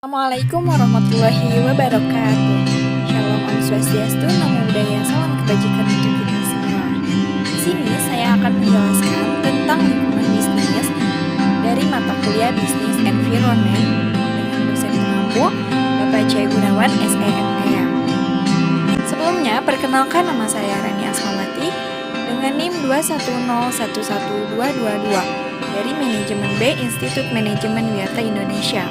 Assalamualaikum warahmatullahi wabarakatuh. Shalom Om Swastiastu, Namo Buddhaya, salam kebajikan untuk kita semua. Di sini saya akan menjelaskan tentang lingkungan bisnis dari mata kuliah Business Environment dengan dosen pengampu Bapak C. Gunawan, SEMM. Sebelumnya, perkenalkan nama saya Rani Asmawati dengan NIM 210112222 dari Manajemen B Institut Manajemen Wirata Indonesia.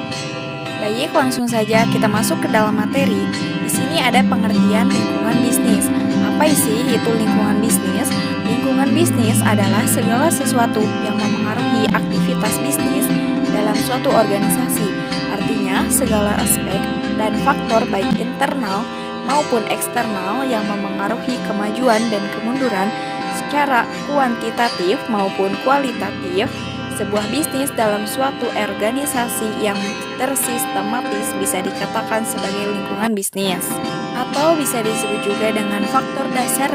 Baik, langsung saja kita masuk ke dalam materi. Di sini ada pengertian lingkungan bisnis. Apa sih itu lingkungan bisnis? Lingkungan bisnis adalah segala sesuatu yang memengaruhi aktivitas bisnis dalam suatu organisasi. Artinya, segala aspek dan faktor baik internal maupun eksternal yang memengaruhi kemajuan dan kemunduran secara kuantitatif maupun kualitatif sebuah bisnis dalam suatu organisasi yang tersistematis bisa dikatakan sebagai lingkungan bisnis, atau bisa disebut juga dengan faktor dasar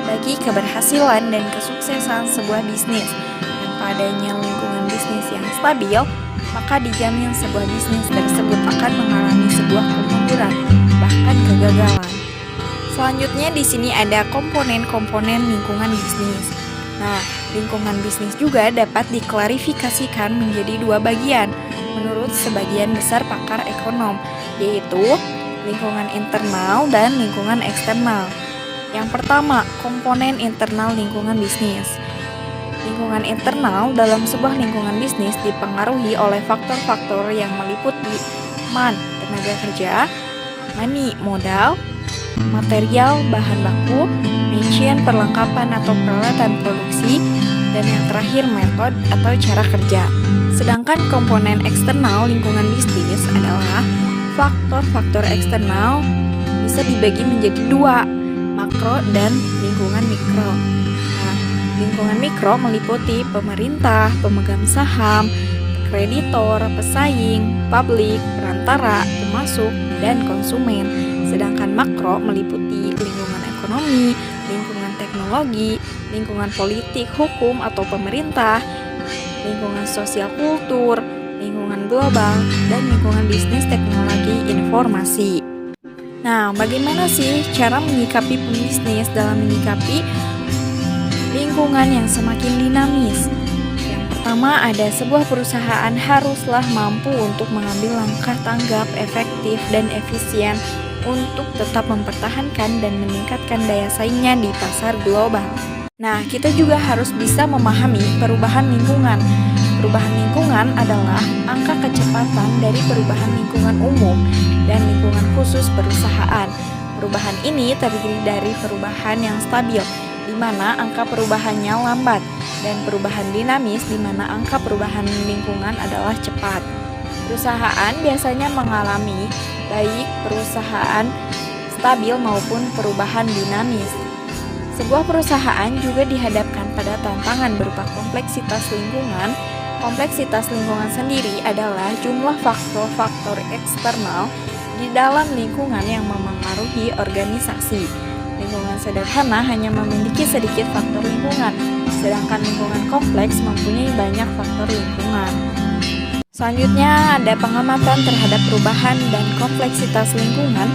bagi keberhasilan dan kesuksesan sebuah bisnis. Tanpa adanya lingkungan bisnis yang stabil, maka dijamin sebuah bisnis tersebut akan mengalami sebuah kemunduran, bahkan kegagalan. Selanjutnya di sini ada komponen-komponen lingkungan bisnis. Nah, lingkungan bisnis juga dapat diklarifikasikan menjadi dua bagian menurut sebagian besar pakar ekonom, yaitu lingkungan internal dan lingkungan eksternal. Yang pertama, komponen internal lingkungan bisnis. Lingkungan internal dalam sebuah lingkungan bisnis dipengaruhi oleh faktor-faktor yang meliputi tenaga kerja, modal, material, bahan baku, perlengkapan atau peralatan produksi, dan yang terakhir metode atau cara kerja. Sedangkan komponen eksternal lingkungan bisnis adalah faktor-faktor eksternal bisa dibagi menjadi dua, makro dan lingkungan mikro. Nah, lingkungan mikro meliputi pemerintah, pemegang saham, kreditor, pesaing, publik, perantara, pemasok, dan konsumen. Sedangkan makro meliputi lingkungan ekonomi, lingkungan teknologi, lingkungan politik, hukum atau pemerintah, lingkungan sosial kultur, lingkungan global, dan lingkungan bisnis teknologi informasi. Nah, bagaimana sih cara menyikapi pembisnis dalam menyikapi lingkungan yang semakin dinamis? Yang pertama, ada sebuah perusahaan haruslah mampu untuk mengambil langkah tanggap, efektif, dan efisien untuk tetap mempertahankan dan meningkatkan daya saingnya di pasar global. Nah, kita juga harus bisa memahami perubahan lingkungan. Perubahan lingkungan adalah angka kecepatan dari perubahan lingkungan umum dan lingkungan khusus perusahaan. Perubahan ini terdiri dari perubahan yang stabil, di mana angka perubahannya lambat, dan perubahan dinamis, di mana angka perubahan lingkungan adalah cepat. Perusahaan biasanya mengalami baik perusahaan stabil maupun perubahan dinamis. Sebuah perusahaan juga dihadapkan pada tantangan berupa kompleksitas lingkungan. Kompleksitas lingkungan sendiri adalah jumlah faktor-faktor eksternal di dalam lingkungan yang memengaruhi organisasi. Lingkungan sederhana hanya memiliki sedikit faktor lingkungan, sedangkan lingkungan kompleks mempunyai banyak faktor lingkungan. Selanjutnya ada pengamatan terhadap perubahan dan kompleksitas lingkungan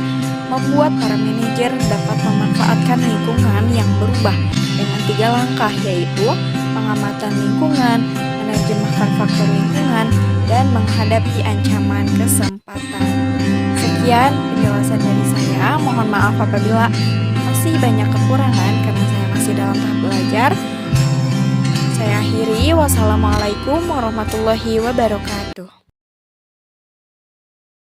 membuat para manajer dapat memanfaatkan lingkungan yang berubah dengan 3 langkah, yaitu pengamatan lingkungan, menerjemahkan faktor lingkungan, dan menghadapi ancaman kesempatan. Sekian penjelasan dari saya, mohon maaf apabila masih banyak kekurangan karena saya masih dalam tahap belajar. Saya akhiri, wassalamualaikum warahmatullahi wabarakatuh.